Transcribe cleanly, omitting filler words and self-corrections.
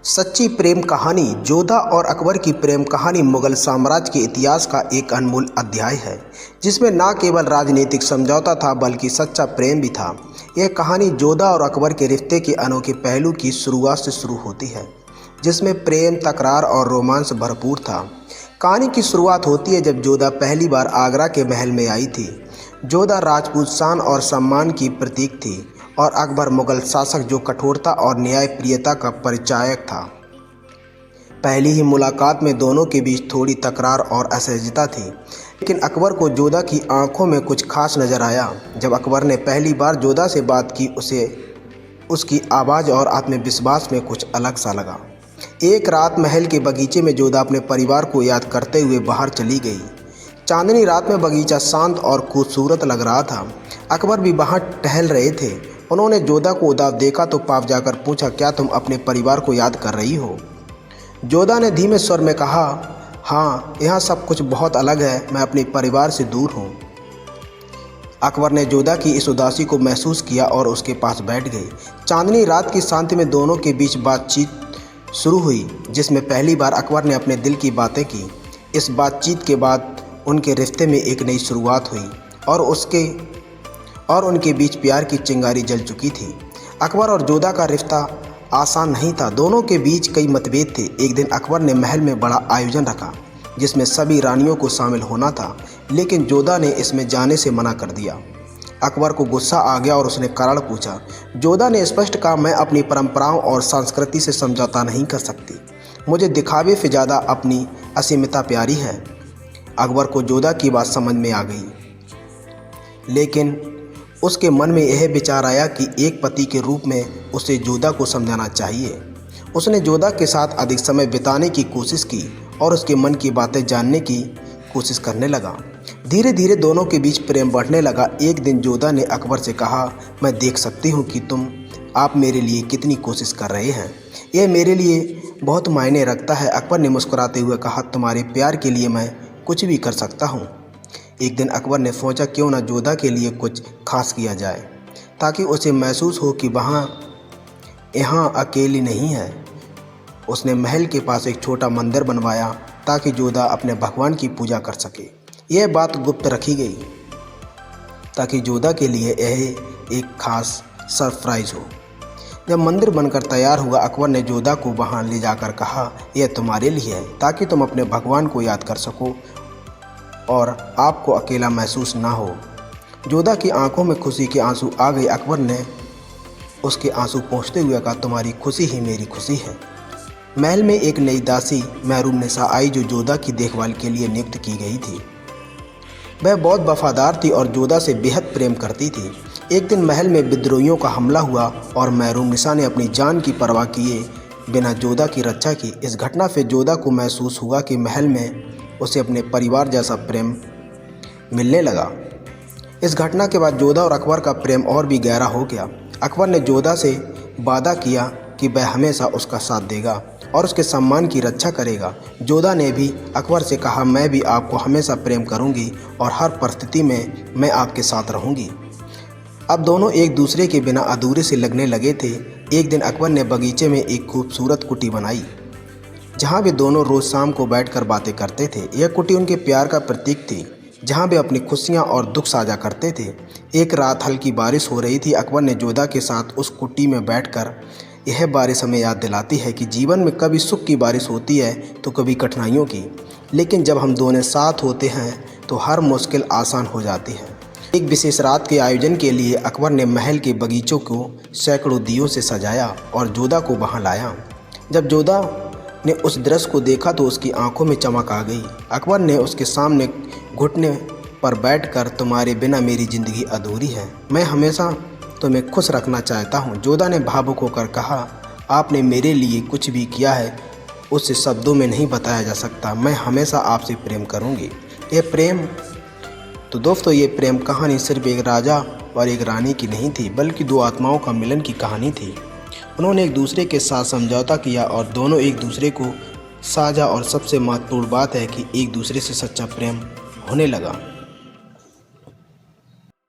सच्ची प्रेम कहानी जोधा और अकबर की प्रेम कहानी मुगल साम्राज्य के इतिहास का एक अनमोल अध्याय है, जिसमें न केवल राजनीतिक समझौता था बल्कि सच्चा प्रेम भी था। यह कहानी जोधा और अकबर के रिश्ते के अनोखे पहलू की शुरुआत से शुरू होती है, जिसमें प्रेम, तकरार और रोमांस भरपूर था। कहानी की शुरुआत होती है जब जोधा पहली बार आगरा के महल में आई थी। जोधा राजपूत शान और सम्मान की प्रतीक थी और अकबर मुगल शासक जो कठोरता और न्यायप्रियता का परिचायक था। पहली ही मुलाकात में दोनों के बीच थोड़ी तकरार और असहजता थी, लेकिन अकबर को जोधा की आंखों में कुछ खास नजर आया। जब अकबर ने पहली बार जोधा से बात की, उसे उसकी आवाज़ और आत्मविश्वास में कुछ अलग सा लगा। एक रात महल के बगीचे में जोधा अपने परिवार को याद करते हुए बाहर चली गई। चांदनी रात में बगीचा शांत और खूबसूरत लग रहा था। अकबर भी बाहर टहल रहे थे। उन्होंने जोधा को उदास देखा तो पास जाकर पूछा, क्या तुम अपने परिवार को याद कर रही हो? जोधा ने धीमे स्वर में कहा, हाँ, यहाँ सब कुछ बहुत अलग है, मैं अपने परिवार से दूर हूँ। अकबर ने जोधा की इस उदासी को महसूस किया और उसके पास बैठ गए। चांदनी रात की शांति में दोनों के बीच बातचीत शुरू हुई, जिसमें पहली बार अकबर ने अपने दिल की बातें की। इस बातचीत के बाद उनके रिश्ते में एक नई शुरुआत हुई और उनके बीच प्यार की चिंगारी जल चुकी थी। अकबर और जोधा का रिश्ता आसान नहीं था। दोनों के बीच कई मतभेद थे। एक दिन अकबर ने महल में बड़ा आयोजन रखा, जिसमें सभी रानियों को शामिल होना था, लेकिन जोधा ने इसमें जाने से मना कर दिया। अकबर को गुस्सा आ गया और उसने कारण पूछा। जोधा ने स्पष्ट कहा, मैं अपनी परंपराओं और संस्कृति से समझौता नहीं कर सकती। मुझे दिखावे से ज़्यादा अपनी असीमितता प्यारी है। अकबर को जोधा की बात समझ में आ गई, लेकिन उसके मन में यह विचार आया कि एक पति के रूप में उसे जोधा को समझाना चाहिए। उसने जोधा के साथ अधिक समय बिताने की कोशिश की और उसके मन की बातें जानने की कोशिश करने लगा। धीरे धीरे दोनों के बीच प्रेम बढ़ने लगा। एक दिन जोधा ने अकबर से कहा, मैं देख सकती हूँ कि आप मेरे लिए कितनी कोशिश कर रहे हैं। यह मेरे लिए बहुत मायने रखता है। अकबर ने मुस्कुराते हुए कहा, तुम्हारे प्यार के लिए मैं कुछ भी कर सकता हूँ। एक दिन अकबर ने सोचा, क्यों न जोधा के लिए कुछ खास किया जाए, ताकि उसे महसूस हो कि यहाँ अकेली नहीं है। उसने महल के पास एक छोटा मंदिर बनवाया ताकि जोधा अपने भगवान की पूजा कर सके। यह बात गुप्त रखी गई ताकि जोधा के लिए यह एक खास सरप्राइज हो। जब मंदिर बनकर तैयार हुआ, अकबर ने जोधा को वहाँ ले जाकर कहा, यह तुम्हारे लिए है ताकि तुम अपने भगवान को याद कर सको और आपको अकेला महसूस ना हो। जोधा की आंखों में खुशी के आंसू आ गए। अकबर ने उसके आंसू पोंछते हुए कहा, तुम्हारी खुशी ही मेरी खुशी है। महल में एक नई दासी महरूनिसा आई जो जोधा की देखभाल के लिए नियुक्त की गई थी। वह बहुत वफादार थी और जोधा से बेहद प्रेम करती थी। एक दिन महल में विद्रोहियों का हमला हुआ और महरूनिसा ने अपनी जान की परवाह किए बिना जोधा की रक्षा की। इस घटना से जोधा को महसूस हुआ कि महल में उसे अपने परिवार जैसा प्रेम मिलने लगा। इस घटना के बाद जोधा और अकबर का प्रेम और भी गहरा हो गया। अकबर ने जोधा से वादा किया कि वह हमेशा उसका साथ देगा और उसके सम्मान की रक्षा करेगा। जोधा ने भी अकबर से कहा, मैं भी आपको हमेशा प्रेम करूंगी और हर परिस्थिति में मैं आपके साथ रहूंगी। अब दोनों एक दूसरे के बिना अधूरे से लगने लगे थे। एक दिन अकबर ने बगीचे में एक खूबसूरत कुटी बनाई, जहाँ वे दोनों रोज़ शाम को बैठकर बातें करते थे। यह कुटी उनके प्यार का प्रतीक थी, जहाँ वे अपनी खुशियाँ और दुख साझा करते थे। एक रात हल्की बारिश हो रही थी। अकबर ने जोधा के साथ उस कुटी में बैठकर, यह बारिश हमें याद दिलाती है कि जीवन में कभी सुख की बारिश होती है तो कभी कठिनाइयों की, लेकिन जब हम दोनों साथ होते हैं तो हर मुश्किल आसान हो जाती है। एक विशेष रात के आयोजन के लिए अकबर ने महल के बगीचों को सैकड़ों दियों से सजाया और जोधा को वहाँ लाया। जब जोधा ने उस दृश्य को देखा तो उसकी आंखों में चमक आ गई। अकबर ने उसके सामने घुटने पर बैठकर, तुम्हारे बिना मेरी ज़िंदगी अधूरी है, मैं हमेशा तुम्हें खुश रखना चाहता हूँ। जोधा ने भावुक होकर कहा, आपने मेरे लिए कुछ भी किया है उसे शब्दों में नहीं बताया जा सकता। मैं हमेशा आपसे प्रेम करूँगी। तो दोस्तों, ये प्रेम कहानी सिर्फ एक राजा और एक रानी की नहीं थी, बल्कि दो आत्माओं का मिलन की कहानी थी। उन्होंने एक दूसरे के साथ समझौता किया और दोनों एक दूसरे को साझा, और सबसे महत्वपूर्ण बात है कि एक दूसरे से सच्चा प्रेम होने लगा।